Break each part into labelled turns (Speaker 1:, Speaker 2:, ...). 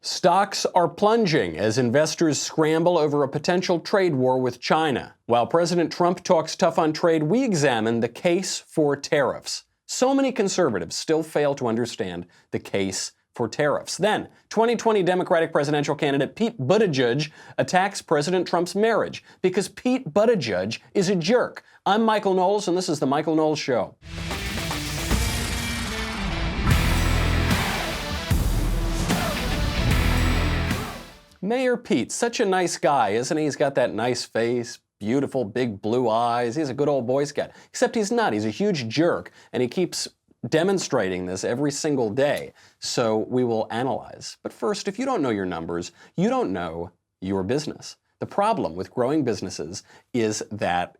Speaker 1: Stocks are plunging as investors scramble over a potential trade war with China. While President Trump talks tough on trade, we examine the case for tariffs. So many conservatives still fail to understand the case for tariffs. Then, 2020 Democratic presidential candidate Pete Buttigieg attacks President Trump's marriage because Pete Buttigieg is a jerk. I'm Michael Knowles, and this is The Michael Knowles Show. Mayor Pete, such a nice guy, isn't he? He's got that nice face, beautiful big blue eyes. He's a good old Boy Scout. Except he's not. He's a huge jerk, and he keeps demonstrating this every single day. So we will analyze. But first, if you don't know your numbers, you don't know your business. The problem with growing businesses is that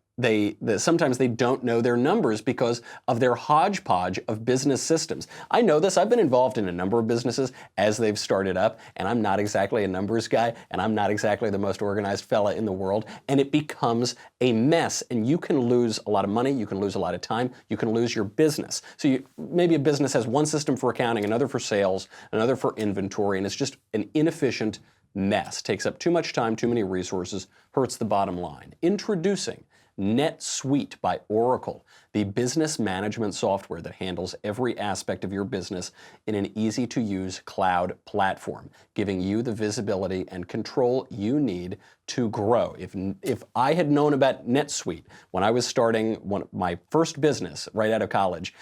Speaker 1: sometimes they don't know their numbers because of their hodgepodge of business systems. I know this. I've been involved in a number of businesses as they've started up, and I'm not exactly a numbers guy, and I'm not exactly the most organized fella in the world, and it becomes a mess, and you can lose a lot of money, you can lose a lot of time, you can lose your business. So maybe a business has one system for accounting, another for sales, another for inventory, and it's just an inefficient mess. Takes up too much time, too many resources, hurts the bottom line. Introducing NetSuite by Oracle, the business management software that handles every aspect of your business in an easy-to-use cloud platform, giving you the visibility and control you need to grow. If I had known about NetSuite when I was starting my first business right out of college,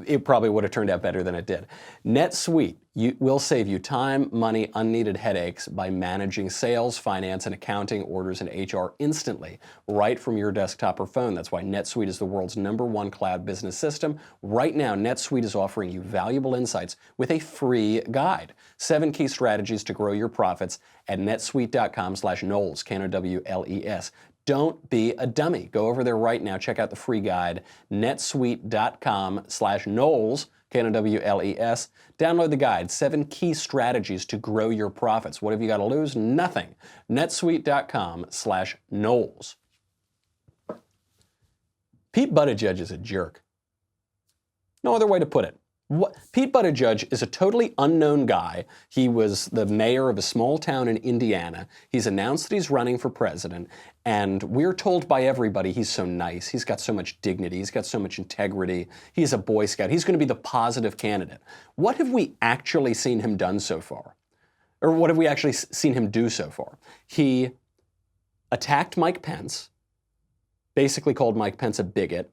Speaker 1: it probably would have turned out better than it did. NetSuite will save you time, money, unneeded headaches by managing sales, finance, and accounting, orders, and HR instantly, right from your desktop or phone. That's why NetSuite is the world's #1 cloud business system. Right now, NetSuite is offering you valuable insights with a free guide. 7 key strategies to grow your profits at netsuite.com/Knowles, Knowles. Don't be a dummy. Go over there right now. Check out the free guide, netsuite.com/Knowles, Knowles. Download the guide, 7 key strategies to grow your profits. What have you got to lose? Nothing. netsuite.com/Knowles. Pete Buttigieg is a jerk. No other way to put it. Pete Buttigieg is a totally unknown guy. He was the mayor of a small town in Indiana. He's announced that he's running for president, and we're told by everybody he's so nice. He's got so much dignity. He's got so much integrity. He's a Boy Scout. He's going to be the positive candidate. What have we actually seen him done so far? Or what have we actually seen him do so far? He attacked Mike Pence, basically called Mike Pence a bigot.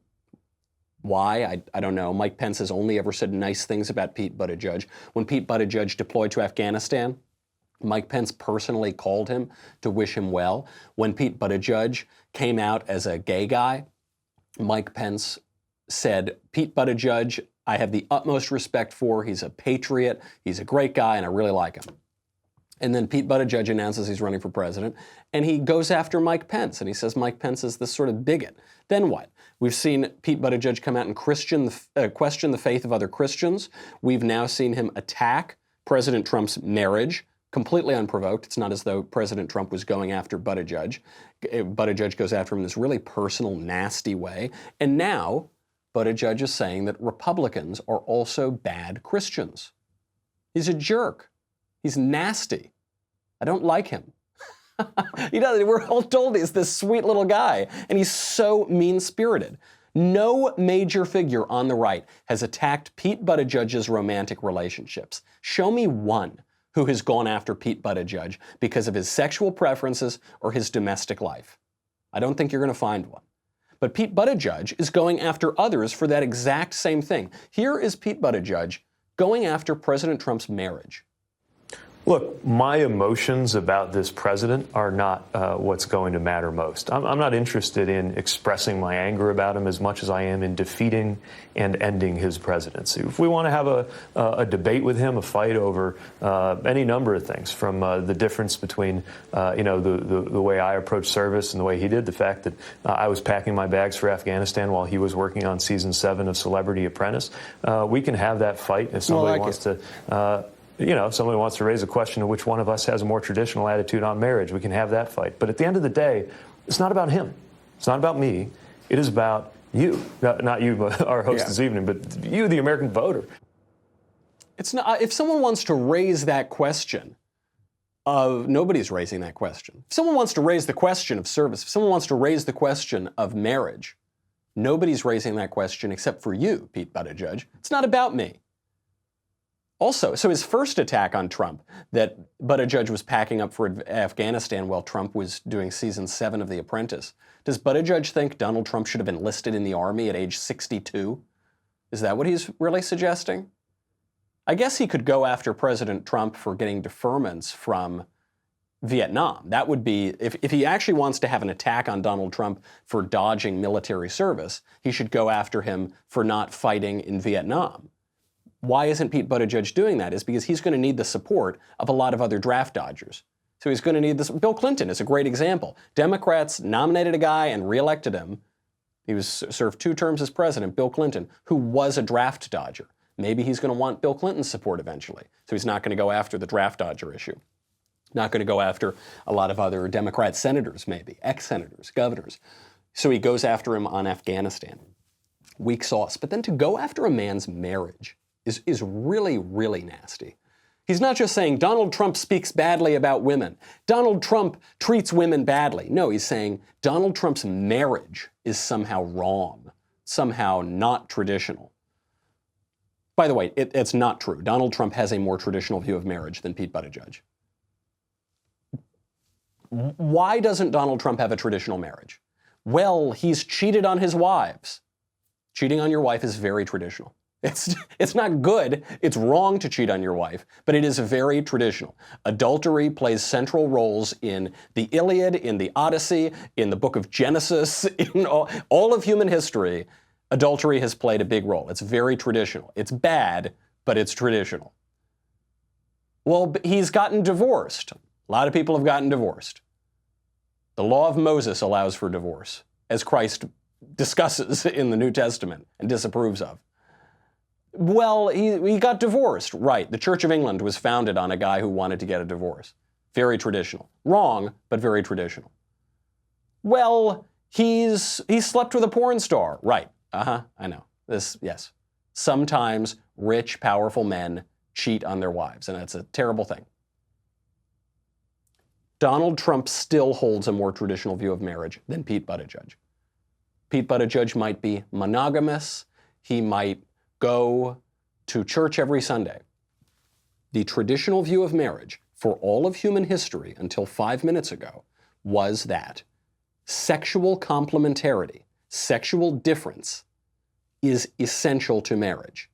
Speaker 1: Why? I don't know. Mike Pence has only ever said nice things about Pete Buttigieg. When Pete Buttigieg deployed to Afghanistan, Mike Pence personally called him to wish him well. When Pete Buttigieg came out as a gay guy, Mike Pence said, Pete Buttigieg, I have the utmost respect for. He's a patriot. He's a great guy, and I really like him. And then Pete Buttigieg announces he's running for president, and he goes after Mike Pence, and he says Mike Pence is this sort of bigot. Then what? We've seen Pete Buttigieg come out and question the faith of other Christians. We've now seen him attack President Trump's marriage, completely unprovoked. It's not as though President Trump was going after Buttigieg. Buttigieg goes after him in this really personal, nasty way. And now Buttigieg is saying that Republicans are also bad Christians. He's a jerk. He's nasty. I don't like him. We're all told he's this sweet little guy, and he's so mean-spirited. No major figure on the right has attacked Pete Buttigieg's romantic relationships. Show me one who has gone after Pete Buttigieg because of his sexual preferences or his domestic life. I don't think you're going to find one. But Pete Buttigieg is going after others for that exact same thing. Here is Pete Buttigieg going after President Trump's marriage.
Speaker 2: Look, my emotions about this president are not what's going to matter most. I'm not interested in expressing my anger about him as much as I am in defeating and ending his presidency. If we want to have a debate with him, a fight over any number of things, from the difference between the way I approach service and the way he did, the fact that I was packing my bags for Afghanistan while he was working on season 7 of Celebrity Apprentice, we can have that fight if somebody wants to. If somebody wants to raise a question of which one of us has a more traditional attitude on marriage, we can have that fight. But at the end of the day, it's not about him. It's not about me. It is about you. Not you, but our host this evening, but you, the American voter.
Speaker 1: It's not. If someone wants to raise that question, Nobody's raising that question. If someone wants to raise the question of service, if someone wants to raise the question of marriage, nobody's raising that question except for you, Pete Buttigieg. It's not about me. Also, so his first attack on Trump, that Buttigieg was packing up for Afghanistan while Trump was doing season 7 of The Apprentice. Does Buttigieg think Donald Trump should have enlisted in the army at age 62? Is that what he's really suggesting? I guess he could go after President Trump for getting deferments from Vietnam. That would be, if he actually wants to have an attack on Donald Trump for dodging military service, he should go after him for not fighting in Vietnam. Why isn't Pete Buttigieg doing that? Is because he's going to need the support of a lot of other draft dodgers. So he's going to need this. Bill Clinton is a great example. Democrats nominated a guy and reelected him. He served 2 terms as president, Bill Clinton, who was a draft dodger. Maybe he's going to want Bill Clinton's support eventually. So he's not going to go after the draft dodger issue. Not going to go after a lot of other Democrat senators, maybe, ex-senators, governors. So he goes after him on Afghanistan. Weak sauce. But then to go after a man's marriage is really, really nasty. He's not just saying Donald Trump speaks badly about women. Donald Trump treats women badly. No, he's saying Donald Trump's marriage is somehow wrong, somehow not traditional. By the way, it's not true. Donald Trump has a more traditional view of marriage than Pete Buttigieg. Why doesn't Donald Trump have a traditional marriage? Well, he's cheated on his wives. Cheating on your wife is very traditional. It's not good, it's wrong to cheat on your wife, but it is very traditional. Adultery plays central roles in the Iliad, in the Odyssey, in the book of Genesis, in all of human history. Adultery has played a big role. It's very traditional. It's bad, but it's traditional. Well, he's gotten divorced. A lot of people have gotten divorced. The law of Moses allows for divorce, as Christ discusses in the New Testament and disapproves of. Well, he got divorced. Right. The Church of England was founded on a guy who wanted to get a divorce. Very traditional. Wrong, but very traditional. Well, he slept with a porn star. Right. I know. Yes. Sometimes rich, powerful men cheat on their wives, and that's a terrible thing. Donald Trump still holds a more traditional view of marriage than Pete Buttigieg. Pete Buttigieg might be monogamous. He might go to church every Sunday. The traditional view of marriage for all of human history until 5 minutes ago was that sexual complementarity, sexual difference, is essential to marriage.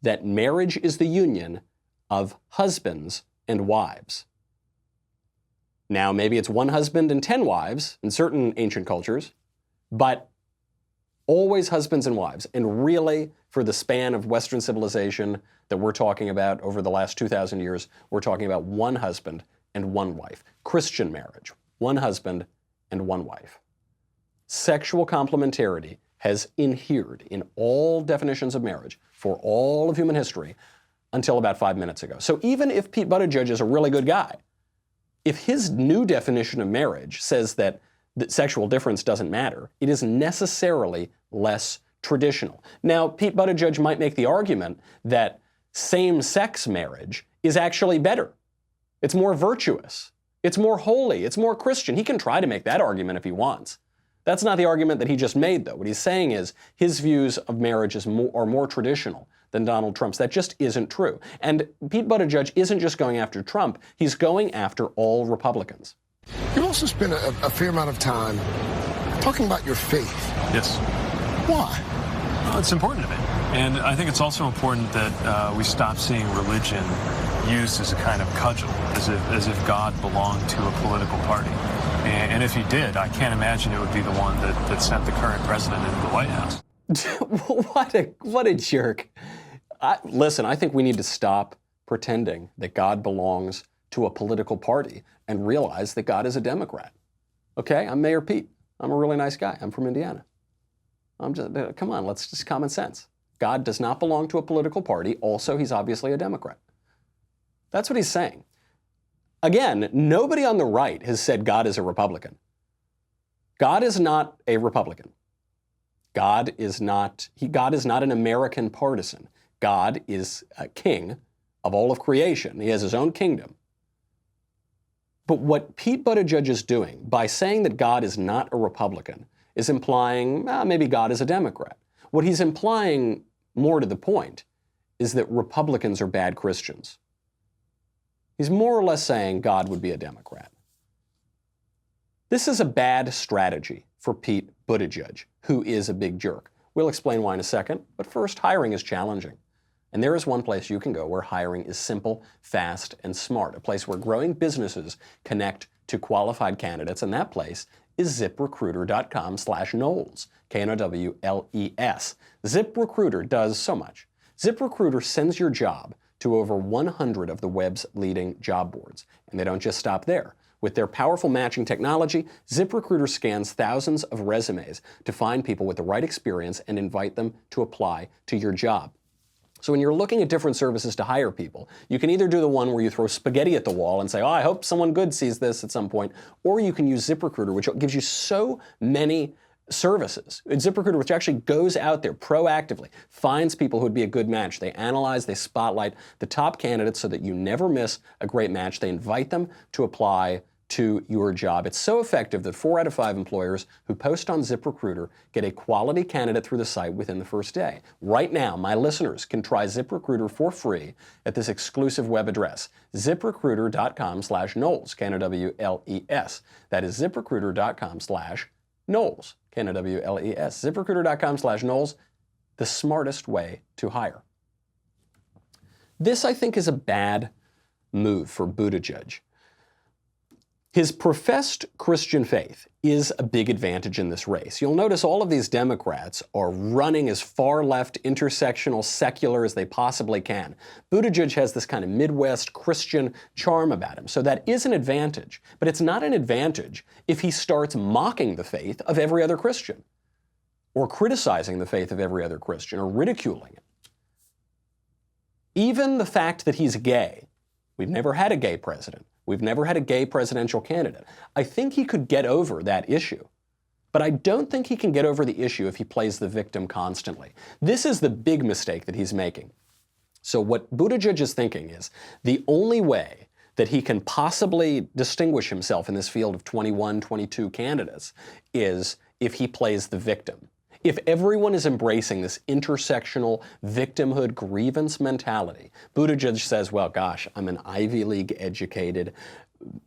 Speaker 1: That marriage is the union of husbands and wives. Now, maybe it's 1 husband and 10 wives in certain ancient cultures, but always husbands and wives. And really, for the span of Western civilization that we're talking about over the last 2,000 years, we're talking about 1 husband and 1 wife. Christian marriage, 1 husband and 1 wife. Sexual complementarity has inhered in all definitions of marriage for all of human history until about 5 minutes ago. So even if Pete Buttigieg is a really good guy, if his new definition of marriage says that sexual difference doesn't matter, it is necessarily less traditional. Now, Pete Buttigieg might make the argument that same-sex marriage is actually better. It's more virtuous. It's more holy. It's more Christian. He can try to make that argument if he wants. That's not the argument that he just made, though. What he's saying is his views of marriage are more traditional than Donald Trump's. That just isn't true. And Pete Buttigieg isn't just going after Trump. He's going after all Republicans.
Speaker 3: You've also spent a fair amount of time talking about your faith.
Speaker 2: Yes.
Speaker 3: Why?
Speaker 2: Well, it's important to me. And I think it's also important that we stop seeing religion used as a kind of cudgel, as if God belonged to a political party. And if he did, I can't imagine it would be the one that sent the current president into the White House.
Speaker 1: What a jerk. Listen, I think we need to stop pretending that God belongs to a political party and realize that God is a Democrat. Okay, I'm Mayor Pete. I'm a really nice guy. I'm from Indiana. Come on, let's just common sense. God does not belong to a political party. Also, he's obviously a Democrat. That's what he's saying. Again, nobody on the right has said God is a Republican. God is not a Republican. God is not an American partisan. God is a king of all of creation. He has his own kingdom. But what Pete Buttigieg is doing by saying that God is not a Republican is implying maybe God is a Democrat. What he's implying, more to the point, is that Republicans are bad Christians. He's more or less saying God would be a Democrat. This is a bad strategy for Pete Buttigieg, who is a big jerk. We'll explain why in a second, but first, hiring is challenging. And there is one place you can go where hiring is simple, fast, and smart, a place where growing businesses connect to qualified candidates, and that place is ZipRecruiter.com/Knowles, Knowles. ZipRecruiter does so much. ZipRecruiter sends your job to over 100 of the web's leading job boards, and they don't just stop there. With their powerful matching technology, ZipRecruiter scans thousands of resumes to find people with the right experience and invite them to apply to your job. So when you're looking at different services to hire people, you can either do the one where you throw spaghetti at the wall and say, oh, I hope someone good sees this at some point, or you can use ZipRecruiter, which gives you so many services. ZipRecruiter, which actually goes out there proactively, finds people who would be a good match. They analyze, they spotlight the top candidates so that you never miss a great match. They invite them to apply to your job. It's so effective that 4 out of 5 employers who post on ZipRecruiter get a quality candidate through the site within the first day. Right now, my listeners can try ZipRecruiter for free at this exclusive web address, ZipRecruiter.com/Knowles, Knowles. That is ZipRecruiter.com/Knowles, Knowles. ZipRecruiter.com/Knowles, the smartest way to hire. This, I think, is a bad move for Buttigieg. His professed Christian faith is a big advantage in this race. You'll notice all of these Democrats are running as far left, intersectional, secular as they possibly can. Buttigieg has this kind of Midwest Christian charm about him, so that is an advantage. But it's not an advantage if he starts mocking the faith of every other Christian, or criticizing the faith of every other Christian, or ridiculing it. Even the fact that he's gay, we've never had a gay president. We've never had a gay presidential candidate. I think he could get over that issue. But I don't think he can get over the issue if he plays the victim constantly. This is the big mistake that he's making. So what Buttigieg is thinking is the only way that he can possibly distinguish himself in this field of 21, 22 candidates is if he plays the victim. If everyone is embracing this intersectional victimhood grievance mentality, Buttigieg says, well, gosh, I'm an Ivy League educated,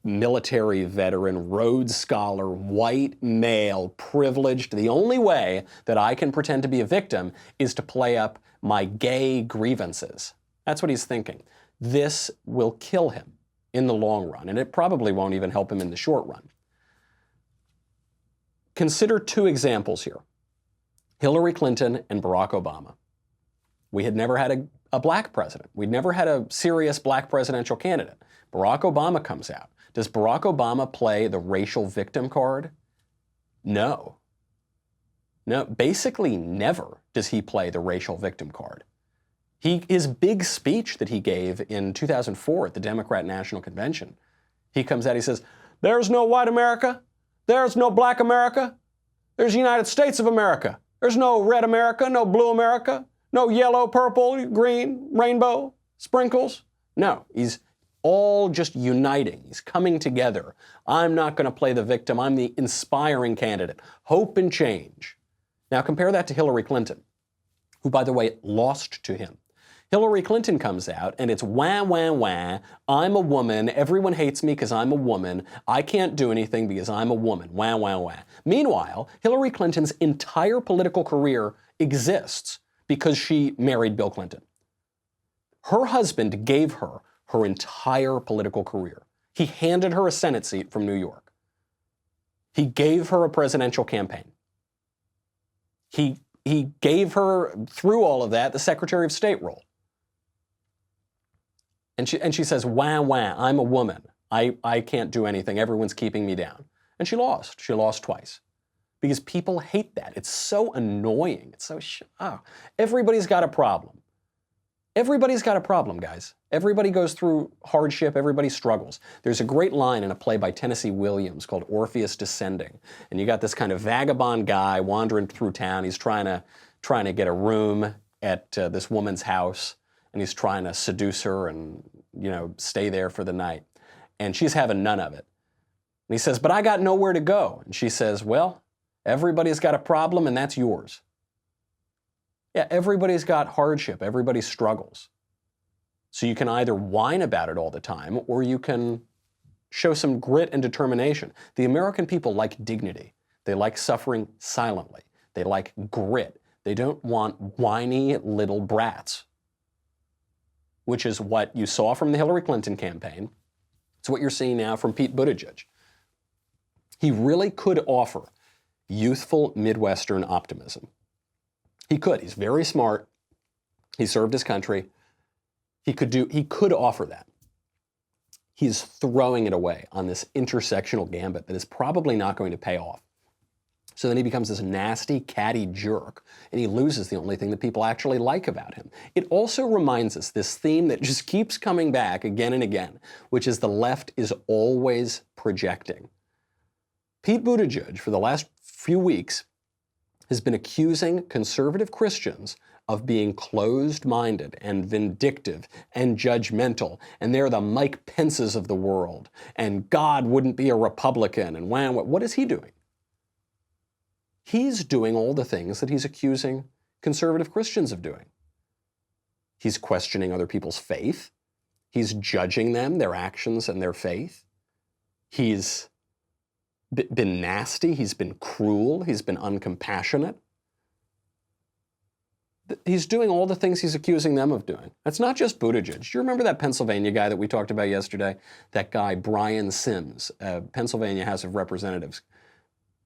Speaker 1: military veteran, Rhodes Scholar, white male, privileged. The only way that I can pretend to be a victim is to play up my gay grievances. That's what he's thinking. This will kill him in the long run, and it probably won't even help him in the short run. Consider 2 examples here. Hillary Clinton and Barack Obama. We had never had a black president. We'd never had a serious black presidential candidate. Barack Obama comes out. Does Barack Obama play the racial victim card? No. No, basically never does he play the racial victim card. His big speech that he gave in 2004 at the Democrat National Convention, he comes out, he says, there's no white America, there's no black America, there's the United States of America. There's no red America, no blue America, no yellow, purple, green, rainbow, sprinkles. No, he's all just uniting. He's coming together. I'm not going to play the victim. I'm the inspiring candidate. Hope and change. Now compare that to Hillary Clinton, who, by the way, lost to him. Hillary Clinton comes out and it's wah, wah, wah. I'm a woman. Everyone hates me because I'm a woman. I can't do anything because I'm a woman. Wah, wah, wah. Meanwhile, Hillary Clinton's entire political career exists because she married Bill Clinton. Her husband gave her her entire political career. He handed her a Senate seat from New York. He gave her a presidential campaign. He gave her, through all of that, the Secretary of State role. And she says, wah, wah, I'm a woman. I can't do anything. Everyone's keeping me down. And she lost. She lost twice. Because people hate that. It's so annoying. It's so, everybody's got a problem. Everybody's got a problem, guys. Everybody goes through hardship. Everybody struggles. There's a great line in a play by Tennessee Williams called Orpheus Descending. And you got this kind of vagabond guy wandering through town. He's trying to get a room at this woman's house. And he's trying to seduce her and, stay there for the night. And she's having none of it. And he says, but I got nowhere to go. And she says, well, everybody's got a problem and that's yours. Yeah, everybody's got hardship. Everybody struggles. So you can either whine about it all the time or you can show some grit and determination. The American people like dignity. They like suffering silently. They like grit. They don't want whiny little brats, which is what you saw from the Hillary Clinton campaign. It's what you're seeing now from Pete Buttigieg. He really could offer youthful Midwestern optimism. He could. He's very smart. He served his country. He could offer that. He's throwing it away on this intersectional gambit that is probably not going to pay off. So then he becomes this nasty, catty jerk, and he loses the only thing that people actually like about him. It also reminds us this theme that just keeps coming back again and again, which is the left is always projecting. Pete Buttigieg, for the last few weeks, has been accusing conservative Christians of being closed-minded and vindictive and judgmental, and they're the Mike Pences of the world, and God wouldn't be a Republican, and what is he doing? He's doing all the things that he's accusing conservative Christians of doing. He's questioning other people's faith. He's judging them, their actions and their faith. He's been nasty. He's been cruel. He's been uncompassionate. He's doing all the things he's accusing them of doing. That's not just Buttigieg. Do you remember that Pennsylvania guy that we talked about yesterday? That guy, Brian Sims, a Pennsylvania House of Representatives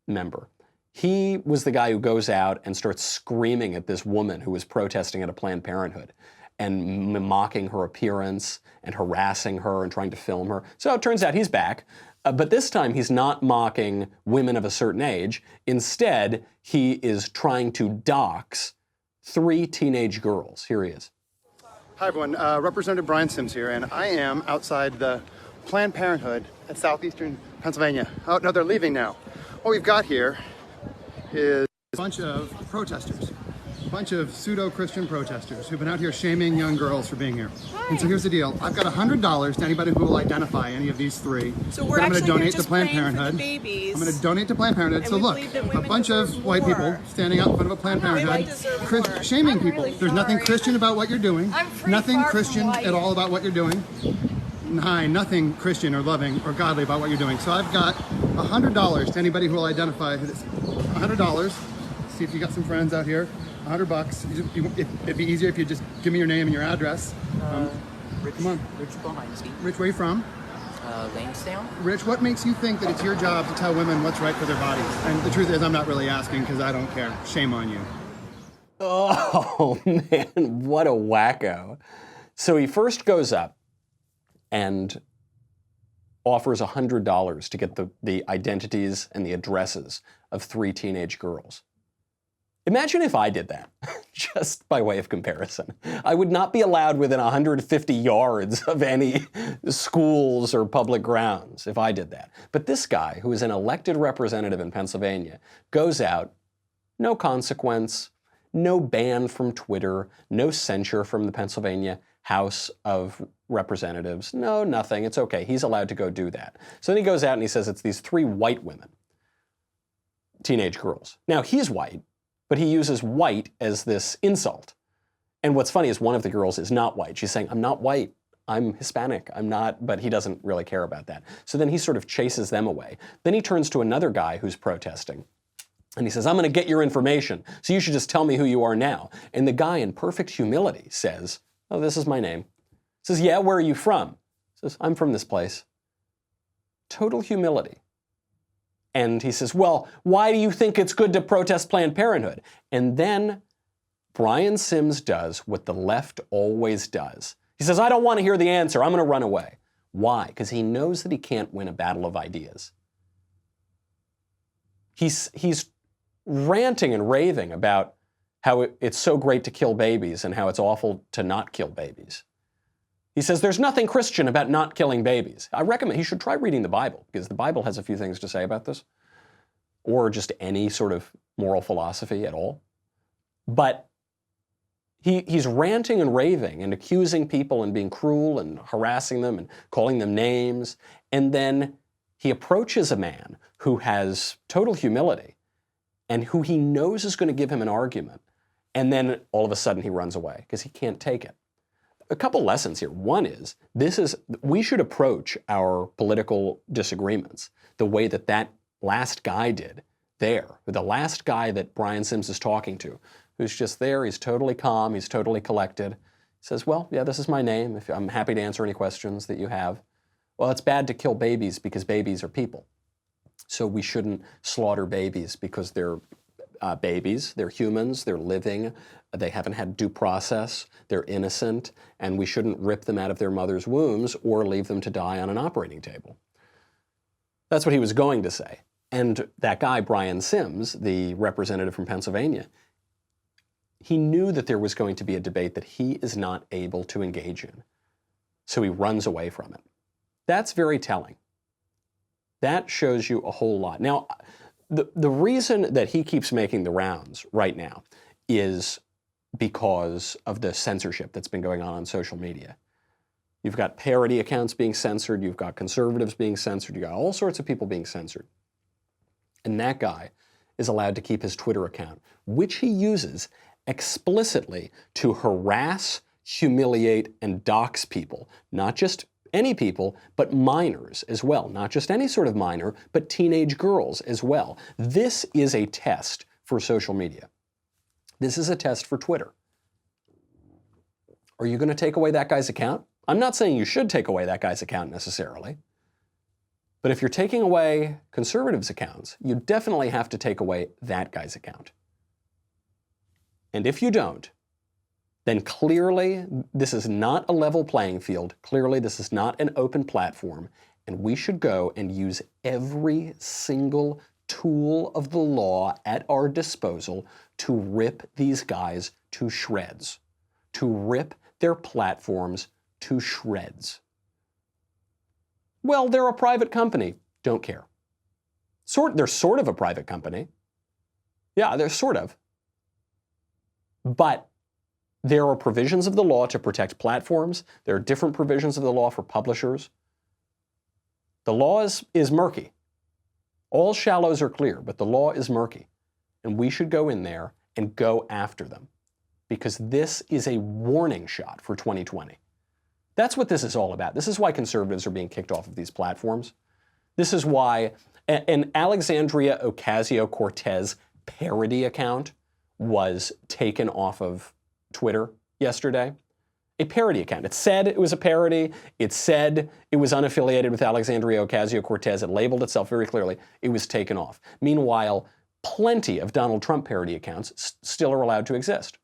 Speaker 1: member. He was the guy who goes out and starts screaming at this woman who was protesting at a Planned Parenthood and mocking her appearance and harassing her and trying to film her. So it turns out he's back. But this time he's not mocking women of a certain age. Instead, he is trying to dox 3 teenage girls. Here he is.
Speaker 4: Hi, everyone. Representative Brian Sims here, and I am outside the Planned Parenthood at southeastern Pennsylvania. Oh, no, they're leaving now. What we've got here is a bunch of protesters, a bunch of pseudo-Christian protesters who've been out here shaming young girls for being here. And so here's the deal. I've got $100 to anybody who will identify any of these 3.
Speaker 5: So we're
Speaker 4: I'm going to
Speaker 5: actually
Speaker 4: donate
Speaker 5: just
Speaker 4: to Planned
Speaker 5: praying for
Speaker 4: Parenthood.
Speaker 5: the babies.
Speaker 4: I'm going to donate to Planned Parenthood.
Speaker 5: And
Speaker 4: So
Speaker 5: we
Speaker 4: look,
Speaker 5: believe that
Speaker 4: a
Speaker 5: women
Speaker 4: bunch of
Speaker 5: deserve
Speaker 4: white
Speaker 5: more.
Speaker 4: people standing out in front of a Planned Parenthood,
Speaker 5: deserve more.
Speaker 4: shaming
Speaker 5: I'm
Speaker 4: people.
Speaker 5: really
Speaker 4: There's nothing
Speaker 5: sorry.
Speaker 4: Christian about what you're doing.
Speaker 5: I'm pretty
Speaker 4: Nothing
Speaker 5: far from
Speaker 4: Christian
Speaker 5: white.
Speaker 4: at all about what you're doing. Hi, nothing Christian or loving or godly about what you're doing. So I've got $100 to anybody who will identify who this. $100. See if you got some friends out here. $100. It'd be easier if you just give me your name and your address.
Speaker 6: Rich,
Speaker 4: come on.
Speaker 6: Rich Bohinski.
Speaker 4: Rich, where you from?
Speaker 6: Lansdowne.
Speaker 4: Rich, what makes you think that it's your job to tell women what's right for their bodies? And the truth is, I'm not really asking because I don't care. Shame on you.
Speaker 1: Oh, man, what a wacko. So he first goes up and offers $100 to get the identities and the addresses of 3 teenage girls. Imagine if I did that, just by way of comparison. I would not be allowed within 150 yards of any schools or public grounds if I did that. But this guy, who is an elected representative in Pennsylvania, goes out, no consequence, no ban from Twitter, no censure from the Pennsylvania House of Representatives, no, nothing, it's okay. He's allowed to go do that. So then he goes out and he says it's these 3 white women, teenage girls. Now, he's white, but he uses white as this insult. And what's funny is one of the girls is not white. She's saying, I'm not white, I'm Hispanic, I'm not, but he doesn't really care about that. So then he sort of chases them away. Then he turns to another guy who's protesting. And he says, I'm gonna get your information, so you should just tell me who you are now. And the guy in perfect humility says, oh, this is my name. He says, yeah, where are you from? He says, I'm from this place. Total humility. And he says, well, why do you think it's good to protest Planned Parenthood? And then Brian Sims does what the left always does. He says, I don't want to hear the answer. I'm going to run away. Why? Because he knows that he can't win a battle of ideas. He's ranting and raving about how it's so great to kill babies and how it's awful to not kill babies. He says there's nothing Christian about not killing babies. I recommend he should try reading the Bible, because the Bible has a few things to say about this, or just any sort of moral philosophy at all. But he's ranting and raving and accusing people and being cruel and harassing them and calling them names. And then he approaches a man who has total humility and who he knows is going to give him an argument, and then all of a sudden he runs away because he can't take it. A couple lessons here. One is, we should approach our political disagreements the way that that last guy did there, the last guy that Brian Sims is talking to, who's just there, he's totally calm, he's totally collected. He says, well, yeah, this is my name. I'm happy to answer any questions that you have. Well, it's bad to kill babies because babies are people. So we shouldn't slaughter babies because they're babies, they're humans, they're living, they haven't had due process, they're innocent, and we shouldn't rip them out of their mother's wombs or leave them to die on an operating table. That's what he was going to say. And that guy, Brian Sims, the representative from Pennsylvania, he knew that there was going to be a debate that he is not able to engage in. So he runs away from it. That's very telling. That shows you a whole lot. Now, the reason that he keeps making the rounds right now is because of the censorship that's been going on social media. You've got parody accounts being censored, you've got conservatives being censored, you've got all sorts of people being censored. And that guy is allowed to keep his Twitter account, which he uses explicitly to harass, humiliate, and dox people, not just any people, but minors as well. Not just any sort of minor, but teenage girls as well. This is a test for social media. This is a test for Twitter. Are you going to take away that guy's account? I'm not saying you should take away that guy's account necessarily. But if you're taking away conservatives' accounts, you definitely have to take away that guy's account. And if you don't, then clearly this is not a level playing field. Clearly this is not an open platform, and we should go and use every single tool of the law at our disposal to rip these guys to shreds, to rip their platforms to shreds. Well, they're a private company. Don't care. They're sort of a private company. Yeah, they're sort of. But there are provisions of the law to protect platforms. There are different provisions of the law for publishers. The law is murky. All shallows are clear, but the law is murky. And we should go in there and go after them, because this is a warning shot for 2020. That's what this is all about. This is why conservatives are being kicked off of these platforms. This is why an Alexandria Ocasio-Cortez parody account was taken off of Twitter yesterday. A parody account. It said it was a parody. It said it was unaffiliated with Alexandria Ocasio-Cortez. It labeled itself very clearly. It was taken off. Meanwhile, plenty of Donald Trump parody accounts still are allowed to exist.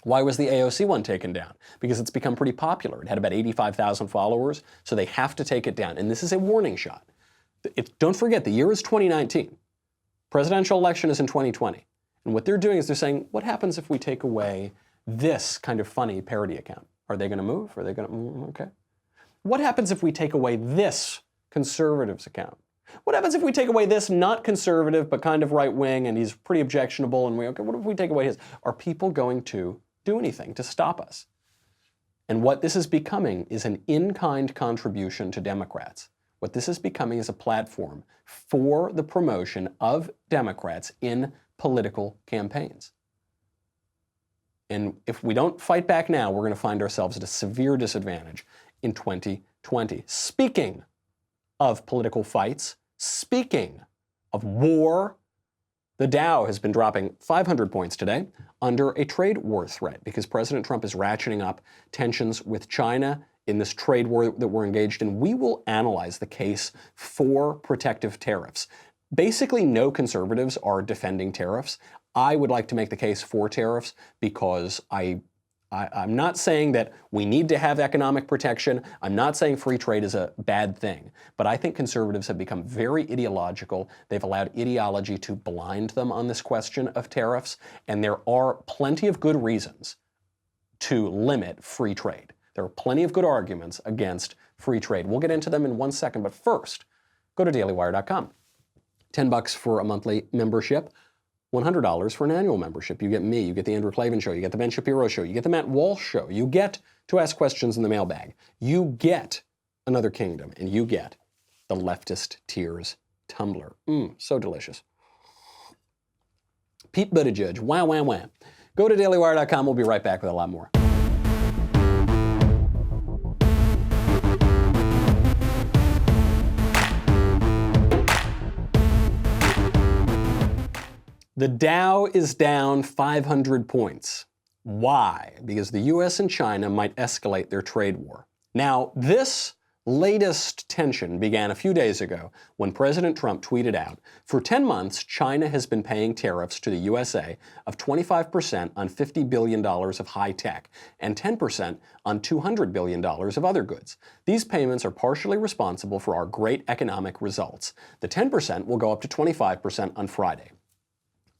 Speaker 1: Why was the AOC one taken down? Because it's become pretty popular. It had about 85,000 followers, so they have to take it down. And this is a warning shot. Don't forget, the year is 2019. Presidential election is in 2020. And what they're doing is they're saying, what happens if we take away this kind of funny parody account? Are they going to move? Are they going to, okay. What happens if we take away this conservatives account? What happens if we take away this not conservative, but kind of right-wing, and he's pretty objectionable, and okay, what if we take away his? Are people going to do anything to stop us? And what this is becoming is an in-kind contribution to Democrats. What this is becoming is a platform for the promotion of Democrats in political campaigns. And if we don't fight back now, we're going to find ourselves at a severe disadvantage in 2020. Speaking of political fights, speaking of war, the Dow has been dropping 500 points today under a trade war threat because President Trump is ratcheting up tensions with China in this trade war that we're engaged in. We will analyze the case for protective tariffs. Basically, no conservatives are defending tariffs. I would like to make the case for tariffs because I'm not saying that we need to have economic protection. I'm not saying free trade is a bad thing. But I think conservatives have become very ideological. They've allowed ideology to blind them on this question of tariffs. And there are plenty of good reasons to limit free trade. There are plenty of good arguments against free trade. We'll get into them in 1 second. But first, go to dailywire.com. $10 for a monthly membership. $100 for an annual membership. You get me, you get the Andrew Klavan Show, you get the Ben Shapiro Show, you get the Matt Walsh Show, you get to ask questions in the mailbag, you get Another Kingdom, and you get the leftist tears tumbler. So delicious. Pete Buttigieg, wow, wow, wow. Go to dailywire.com. We'll be right back with a lot more. The Dow is down 500 points. Why? Because the US and China might escalate their trade war. Now, this latest tension began a few days ago when President Trump tweeted out, for 10 months, China has been paying tariffs to the USA of 25% on $50 billion of high tech and 10% on $200 billion of other goods. These payments are partially responsible for our great economic results. The 10% will go up to 25% on Friday.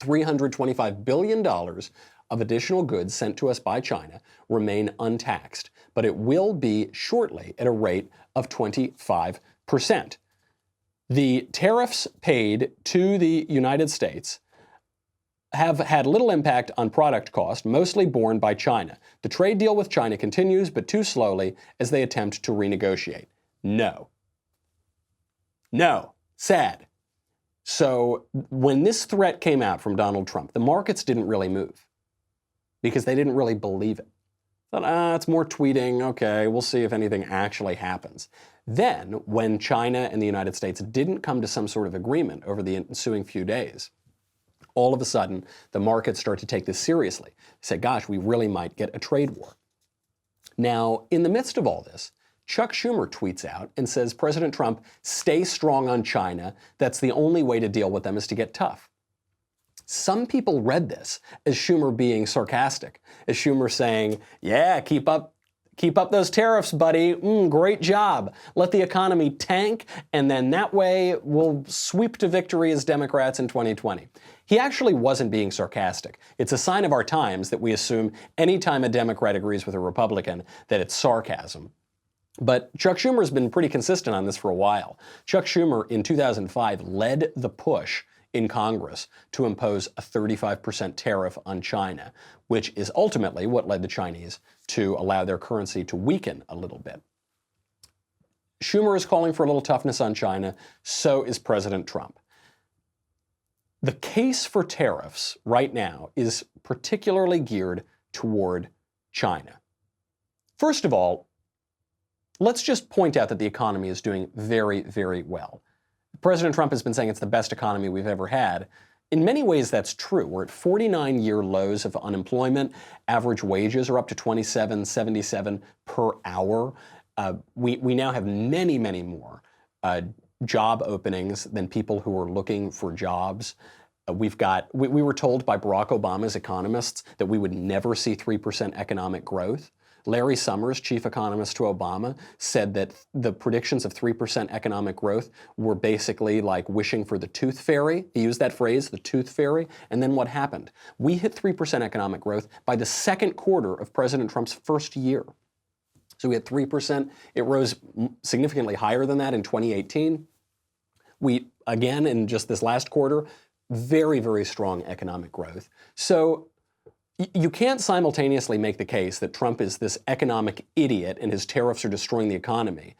Speaker 1: $325 billion of additional goods sent to us by China remain untaxed, but it will be shortly at a rate of 25%. The tariffs paid to the United States have had little impact on product cost, mostly borne by China. The trade deal with China continues, but too slowly as they attempt to renegotiate. No. Sad. So when this threat came out from Donald Trump, the markets didn't really move because they didn't really believe it. Thought, it's more tweeting. Okay, we'll see if anything actually happens. Then, when China and the United States didn't come to some sort of agreement over the ensuing few days, all of a sudden, the markets start to take this seriously. They say, gosh, we really might get a trade war. Now, in the midst of all this, Chuck Schumer tweets out and says, President Trump, stay strong on China. That's the only way to deal with them is to get tough. Some people read this as Schumer being sarcastic, as Schumer saying, yeah, keep up those tariffs, buddy. Great job. Let the economy tank, and then that way we'll sweep to victory as Democrats in 2020. He actually wasn't being sarcastic. It's a sign of our times that we assume anytime a Democrat agrees with a Republican that it's sarcasm. But Chuck Schumer has been pretty consistent on this for a while. Chuck Schumer in 2005 led the push in Congress to impose a 35% tariff on China, which is ultimately what led the Chinese to allow their currency to weaken a little bit. Schumer is calling for a little toughness on China, so is President Trump. The case for tariffs right now is particularly geared toward China. First of all, let's just point out that the economy is doing very, very well. President Trump has been saying it's the best economy we've ever had. In many ways, that's true. We're at 49-year lows of unemployment. Average wages are up to $27.77 per hour. We now have many, many more job openings than people who are looking for jobs. We were told by Barack Obama's economists that we would never see 3% economic growth. Larry Summers, chief economist to Obama, said that the predictions of 3% economic growth were basically like wishing for the tooth fairy. He used that phrase, the tooth fairy. And then what happened? We hit 3% economic growth by the second quarter of President Trump's first year. So we had 3%. It rose significantly higher than that in 2018. We, again, in just this last quarter, very, very strong economic growth. So you can't simultaneously make the case that Trump is this economic idiot and his tariffs are destroying the economy,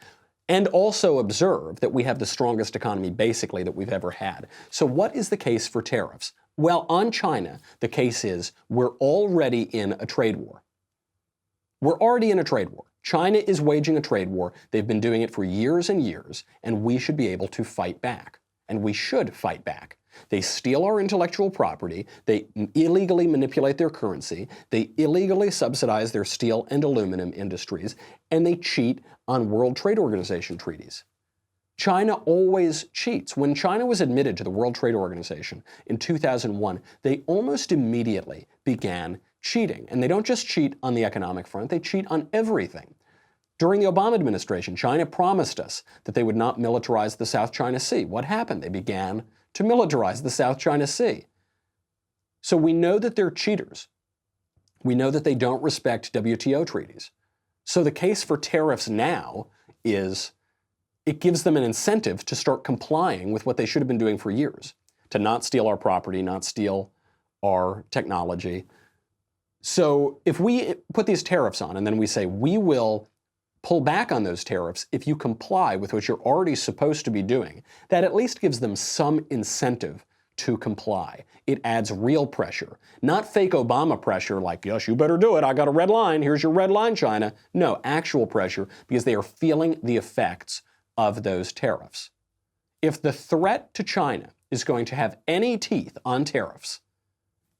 Speaker 1: and also observe that we have the strongest economy basically that we've ever had. So what is the case for tariffs? Well, on China, the case is we're already in a trade war. We're already in a trade war. China is waging a trade war. They've been doing it for years and years, and we should be able to fight back. And we should fight back. They steal our intellectual property, they illegally manipulate their currency, they illegally subsidize their steel and aluminum industries, and they cheat on World Trade Organization treaties. China always cheats. When China was admitted to the World Trade Organization in 2001, they almost immediately began cheating. And they don't just cheat on the economic front, they cheat on everything. During the Obama administration, China promised us that they would not militarize the South China Sea. What happened? They began to militarize the South China Sea. So we know that they're cheaters. We know that they don't respect WTO treaties. So the case for tariffs now is it gives them an incentive to start complying with what they should have been doing for years, to not steal our property, not steal our technology. So if we put these tariffs on and then we say we will pull back on those tariffs if you comply with what you're already supposed to be doing, that at least gives them some incentive to comply. It adds real pressure, not fake Obama pressure like, yes, you better do it. I got a red line. Here's your red line, China. No, actual pressure because they are feeling the effects of those tariffs. If the threat to China is going to have any teeth on tariffs,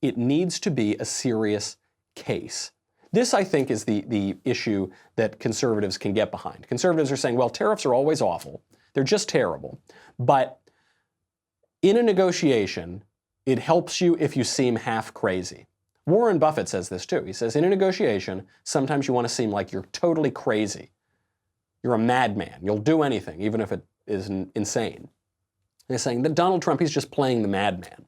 Speaker 1: it needs to be a serious case. This, I think, is the issue that conservatives can get behind. Conservatives are saying, well, tariffs are always awful. They're just terrible. But in a negotiation, it helps you if you seem half crazy. Warren Buffett says this too. He says, in a negotiation, sometimes you want to seem like you're totally crazy. You're a madman. You'll do anything, even if it is insane. They're saying that Donald Trump, he's just playing the madman.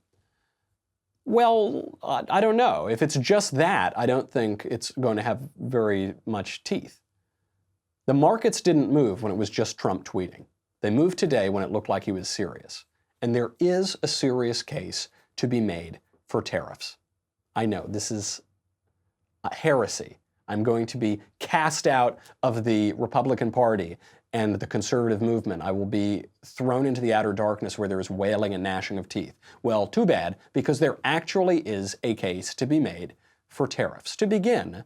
Speaker 1: Well, I don't know. If it's just that, I don't think it's going to have very much teeth. The markets didn't move when it was just Trump tweeting. They moved today when it looked like he was serious. And there is a serious case to be made for tariffs. I know, this is a heresy. I'm going to be cast out of the Republican Party and the conservative movement. I will be thrown into the outer darkness where there is wailing and gnashing of teeth. Well, too bad, because there actually is a case to be made for tariffs. To begin,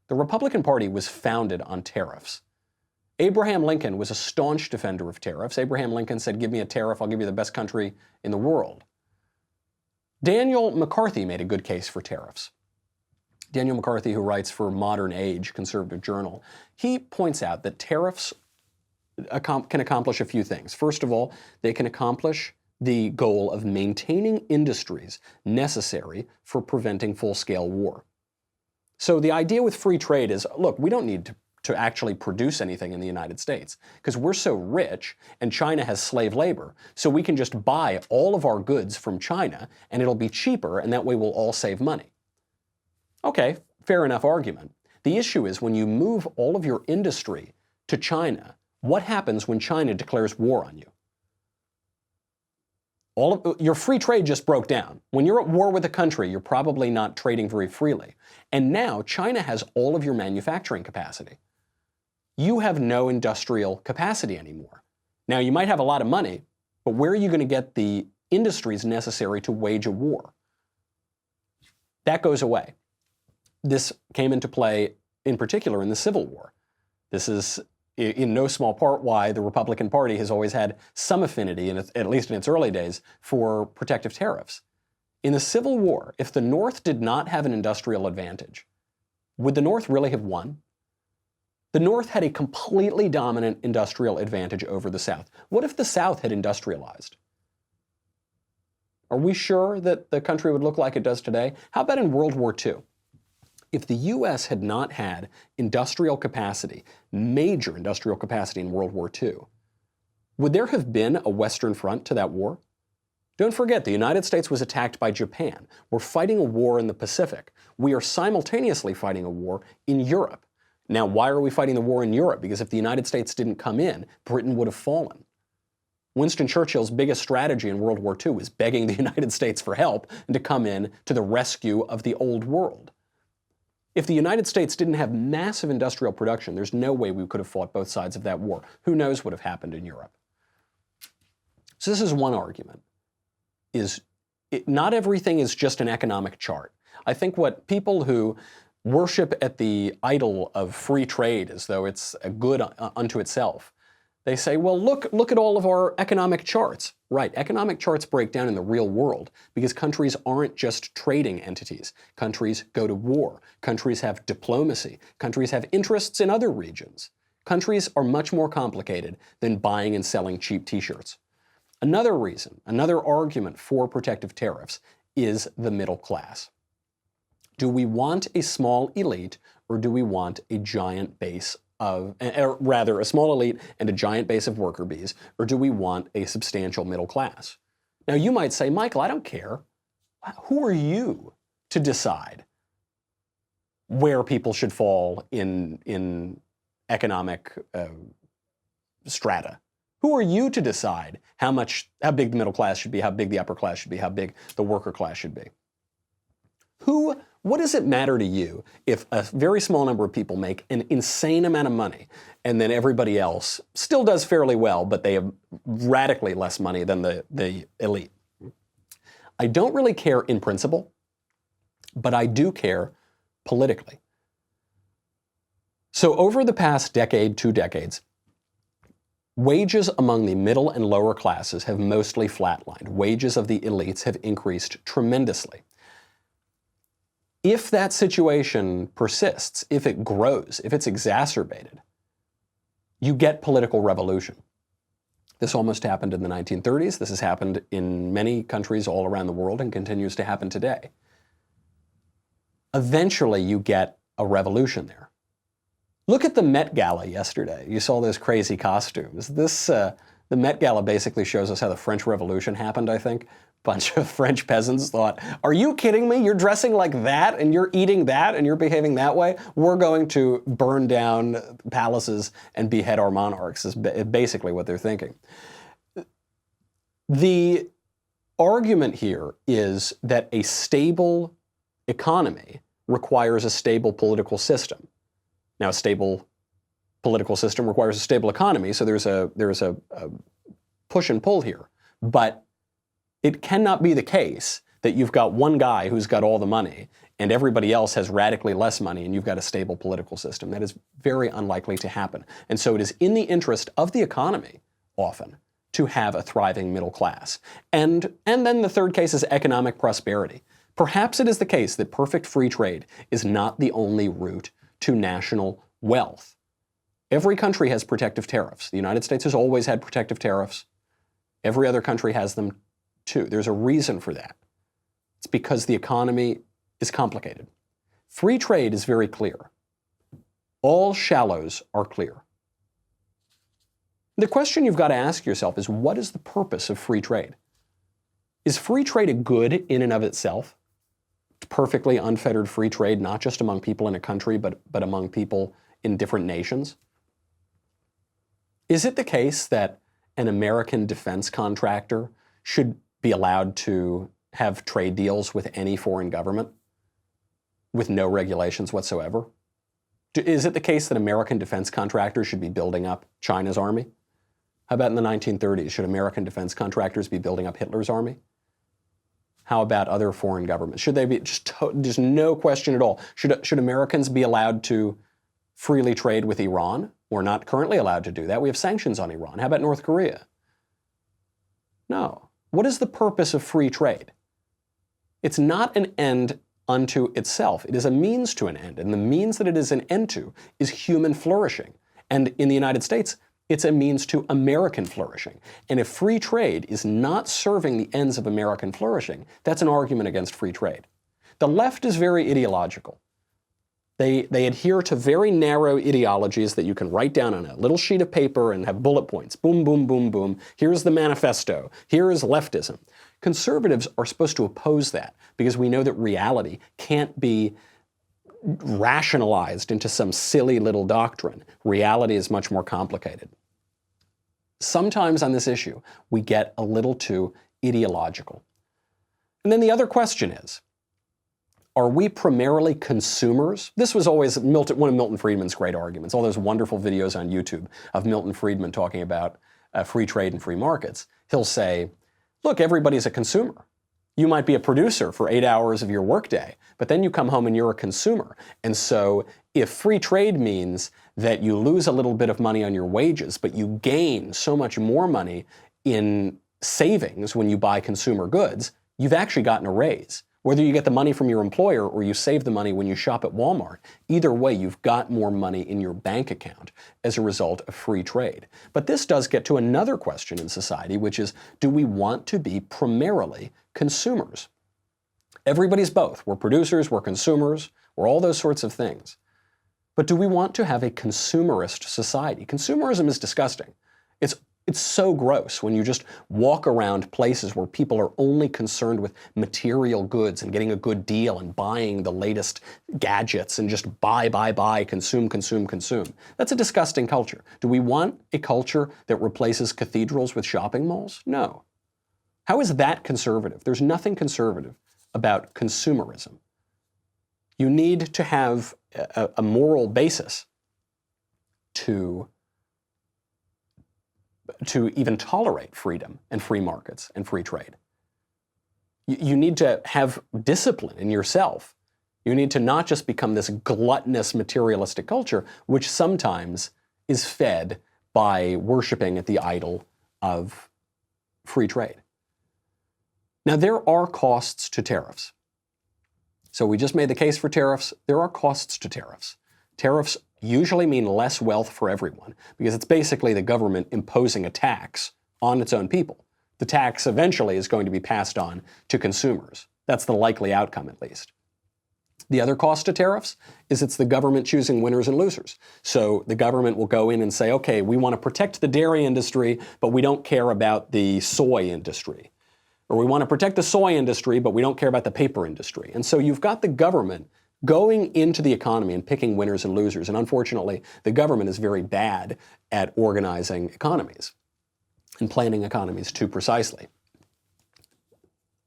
Speaker 1: the Republican Party was founded on tariffs. Abraham Lincoln was a staunch defender of tariffs. Abraham Lincoln said, give me a tariff, I'll give you the best country in the world. Daniel McCarthy made a good case for tariffs. Daniel McCarthy, who writes for Modern Age, conservative journal, he points out that tariffs can accomplish a few things. First of all, they can accomplish the goal of maintaining industries necessary for preventing full-scale war. So the idea with free trade is, look, we don't need to actually produce anything in the United States because we're so rich and China has slave labor. So we can just buy all of our goods from China and it'll be cheaper and that way we'll all save money. Okay, fair enough argument. The issue is when you move all of your industry to China, what happens when China declares war on you? Your free trade just broke down. When you're at war with a country, you're probably not trading very freely. And now China has all of your manufacturing capacity. You have no industrial capacity anymore. Now, you might have a lot of money, but where are you going to get the industries necessary to wage a war? That goes away. This came into play, in particular, in the Civil War. This is, in no small part, why the Republican Party has always had some affinity, at least in its early days, for protective tariffs. In the Civil War, if the North did not have an industrial advantage, would the North really have won? The North had a completely dominant industrial advantage over the South. What if the South had industrialized? Are we sure that the country would look like it does today? How about in World War II? If the U.S. had not had industrial capacity, major industrial capacity in World War II, would there have been a Western front to that war? Don't forget, the United States was attacked by Japan. We're fighting a war in the Pacific. We are simultaneously fighting a war in Europe. Now, why are we fighting the war in Europe? Because if the United States didn't come in, Britain would have fallen. Winston Churchill's biggest strategy in World War II was begging the United States for help and to come in to the rescue of the old world. If the United States didn't have massive industrial production, there's no way we could have fought both sides of that war. Who knows what would have happened in Europe? So this is one argument. Not everything is just an economic chart. I think what people who worship at the idol of free trade as though it's a good unto itself, they say, well, look at all of our economic charts. Right, economic charts break down in the real world because countries aren't just trading entities. Countries go to war. Countries have diplomacy. Countries have interests in other regions. Countries are much more complicated than buying and selling cheap t-shirts. Another reason, another argument for protective tariffs is the middle class. Do we want a small elite or do we want a giant base of, or rather a small elite and a giant base of worker bees, or do we want a substantial middle class? Now you might say, Michael, I don't care. Who are you to decide where people should fall in economic strata? Who are you to decide how big the middle class should be, how big the upper class should be, how big the worker class should be? What does it matter to you if a very small number of people make an insane amount of money and then everybody else still does fairly well, but they have radically less money than the elite. I don't really care in principle, but I do care politically. So over the past decade, 2 decades, wages among the middle and lower classes have mostly flatlined. Wages of the elites have increased tremendously. If that situation persists, if it grows, if it's exacerbated, you get political revolution. This almost happened in the 1930s. This has happened in many countries all around the world and continues to happen today. Eventually, you get a revolution there. Look at the Met Gala yesterday. You saw those crazy costumes. The Met Gala basically shows us how the French Revolution happened, I think. Bunch of French peasants thought, are you kidding me? You're dressing like that and you're eating that and you're behaving that way? We're going to burn down palaces and behead our monarchs is basically what they're thinking. The argument here is that a stable economy requires a stable political system. Now, a stable political system requires a stable economy, so there's a push and pull here. But it cannot be the case that you've got one guy who's got all the money and everybody else has radically less money and you've got a stable political system. That is very unlikely to happen. And so it is in the interest of the economy, often, to have a thriving middle class. And then the third case is economic prosperity. Perhaps it is the case that perfect free trade is not the only route to national wealth. Every country has protective tariffs. The United States has always had protective tariffs. Every other country has them too. There's a reason for that. It's because the economy is complicated. Free trade is very clear. All shallows are clear. The question you've got to ask yourself is, what is the purpose of free trade? Is free trade a good in and of itself? Perfectly unfettered free trade, not just among people in a country, but among people in different nations? Is it the case that an American defense contractor should be allowed to have trade deals with any foreign government with no regulations whatsoever? Is it the case that American defense contractors should be building up China's army? How about in the 1930s? Should American defense contractors be building up Hitler's army? How about other foreign governments? Should they be just no question at all? Should Americans be allowed to freely trade with Iran? We're not currently allowed to do that. We have sanctions on Iran. How about North Korea? No. What is the purpose of free trade? It's not an end unto itself. It is a means to an end. And the means that it is an end to is human flourishing. And in the United States, it's a means to American flourishing. And if free trade is not serving the ends of American flourishing, that's an argument against free trade. The left is very ideological. They adhere to very narrow ideologies that you can write down on a little sheet of paper and have bullet points. Boom, boom, boom, boom. Here's the manifesto. Here is leftism. Conservatives are supposed to oppose that because we know that reality can't be rationalized into some silly little doctrine. Reality is much more complicated. Sometimes on this issue, we get a little too ideological. And then the other question is, are we primarily consumers? This was always one of Milton Friedman's great arguments, all those wonderful videos on YouTube of Milton Friedman talking about free trade and free markets. He'll say, look, everybody's a consumer. You might be a producer for 8 hours of your workday, but then you come home and you're a consumer. And so if free trade means that you lose a little bit of money on your wages, but you gain so much more money in savings when you buy consumer goods, you've actually gotten a raise. Whether you get the money from your employer or you save the money when you shop at Walmart, either way, you've got more money in your bank account as a result of free trade. But this does get to another question in society, which is, do we want to be primarily consumers? Everybody's both. We're producers, we're consumers, we're all those sorts of things. But do we want to have a consumerist society? Consumerism is disgusting. It's so gross when you just walk around places where people are only concerned with material goods and getting a good deal and buying the latest gadgets and just buy, consume. That's a disgusting culture. Do we want a culture that replaces cathedrals with shopping malls? No. How is that conservative? There's nothing conservative about consumerism. You need to have a moral basis to to even tolerate freedom and free markets and free trade. You need to have discipline in yourself. You need to not just become this gluttonous materialistic culture, which sometimes is fed by worshiping at the idol of free trade. Now, there are costs to tariffs. So we just made the case for tariffs. There are costs to tariffs. Tariffs usually mean less wealth for everyone because it's basically the government imposing a tax on its own people. The tax eventually is going to be passed on to consumers. That's the likely outcome, at least. The other cost to tariffs is it's the government choosing winners and losers. So the government will go in and say, okay, we want to protect the dairy industry, but we don't care about the soy industry. Or we want to protect the soy industry, but we don't care about the paper industry. And so you've got the government going into the economy and picking winners and losers. And unfortunately, the government is very bad at organizing economies and planning economies too precisely.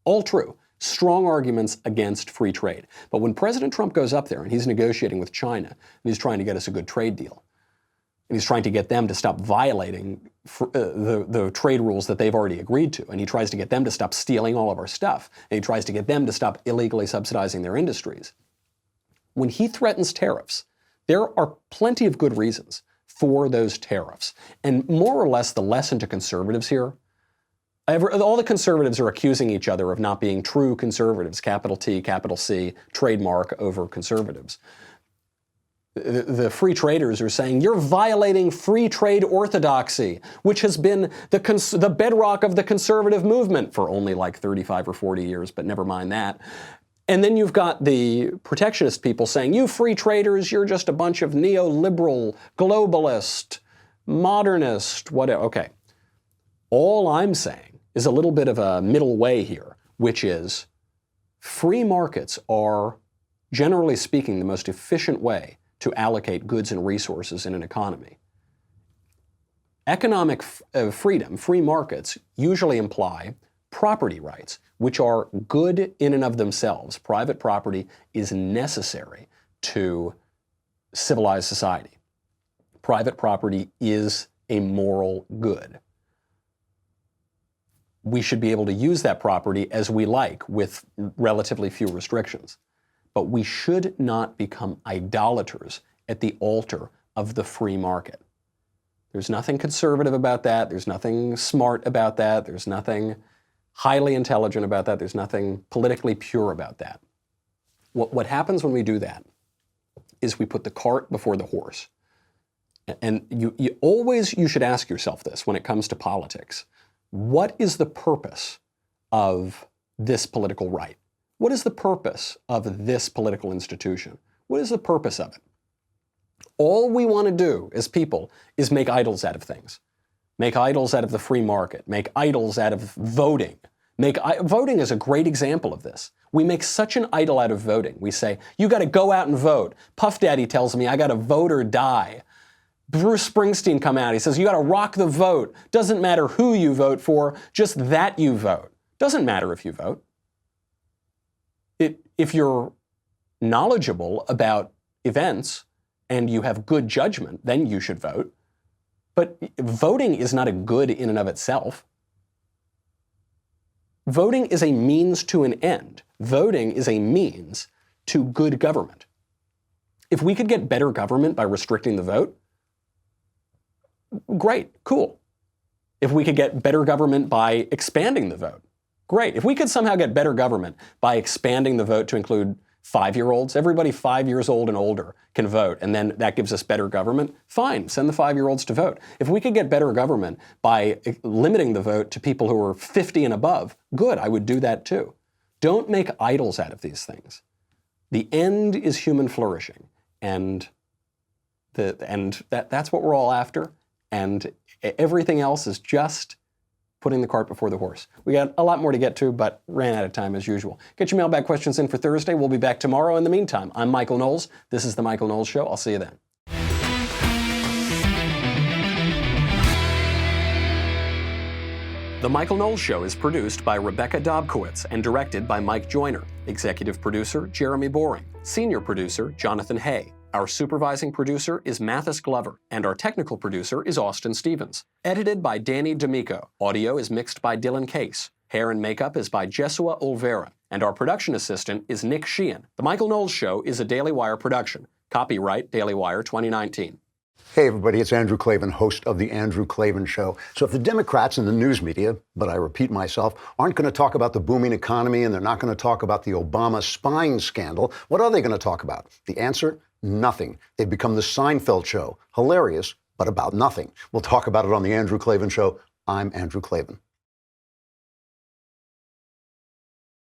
Speaker 1: All true. Strong arguments against free trade. But when President Trump goes up there and he's negotiating with China, and he's trying to get us a good trade deal, and he's trying to get them to stop violating the trade rules that they've already agreed to, and he tries to get them to stop stealing all of our stuff, and he tries to get them to stop illegally subsidizing their industries. When he threatens tariffs, there are plenty of good reasons for those tariffs. And more or less the lesson to conservatives here, all the conservatives are accusing each other of not being true conservatives, capital T, capital C, trademark over conservatives. The free traders are saying, you're violating free trade orthodoxy, which has been the bedrock of the conservative movement for only like 35 or 40 years, but never mind that. And then you've got the protectionist people saying, you free traders, you're just a bunch of neoliberal, globalist, modernist, whatever. Okay. All I'm saying is a little bit of a middle way here, which is free markets are, generally speaking, the most efficient way to allocate goods and resources in an economy. Economic freedom, free markets, usually imply property rights, which are good in and of themselves. Private property is necessary to civilized society. Private property is a moral good. We should be able to use that property as we like with relatively few restrictions. But we should not become idolaters at the altar of the free market. There's nothing conservative about that. There's nothing smart about that. There's nothing highly intelligent about that. There's nothing politically pure about that. What happens when we do that is we put the cart before the horse. And you should ask yourself this when it comes to politics. What is the purpose of this political right? What is the purpose of this political institution? What is the purpose of it? All we want to do as people is make idols out of things. Make idols out of the free market. Make idols out of voting. Voting is a great example of this. We make such an idol out of voting. We say, you got to go out and vote. Puff Daddy tells me I got to vote or die. Bruce Springsteen come out. He says, you got to rock the vote. Doesn't matter who you vote for, just that you vote. Doesn't matter if you vote. If you're knowledgeable about events and you have good judgment, then you should vote. But voting is not a good in and of itself. Voting is a means to an end. Voting is a means to good government. If we could get better government by restricting the vote, great, cool. If we could get better government by expanding the vote, great. If we could somehow get better government by expanding the vote to include 5-year-olds, everybody 5 years old and older can vote, and then that gives us better government, fine, send the 5-year-olds to vote. If we could get better government by limiting the vote to people who are 50 and above, good, I would do that too. Don't make idols out of these things. The end is human flourishing, and that's what we're all after, and everything else is just putting the cart before the horse. We got a lot more to get to, but ran out of time as usual. Get your mailbag questions in for Thursday. We'll be back tomorrow. In the meantime, I'm Michael Knowles. This is The Michael Knowles Show. I'll see you then. The Michael Knowles Show is produced by Rebecca Dobkowitz and directed by Mike Joyner. Executive producer, Jeremy Boring. Senior producer, Jonathan Hay. Our supervising producer is Mathis Glover, and our technical producer is Austin Stevens. Edited by Danny D'Amico. Audio is mixed by Dylan Case. Hair and makeup is by Jesua Olvera, and our production assistant is Nick Sheehan. The Michael Knowles Show is a Daily Wire production. Copyright Daily Wire 2019.
Speaker 5: Hey, everybody, it's Andrew Klavan, host of The Andrew Klavan Show. So if the Democrats and the news media, but I repeat myself, aren't going to talk about the booming economy and they're not going to talk about the Obama spying scandal, what are they going to talk about? The answer? Nothing. They've become the Seinfeld Show. Hilarious, but about nothing. We'll talk about it on The Andrew Klavan Show. I'm Andrew Klavan.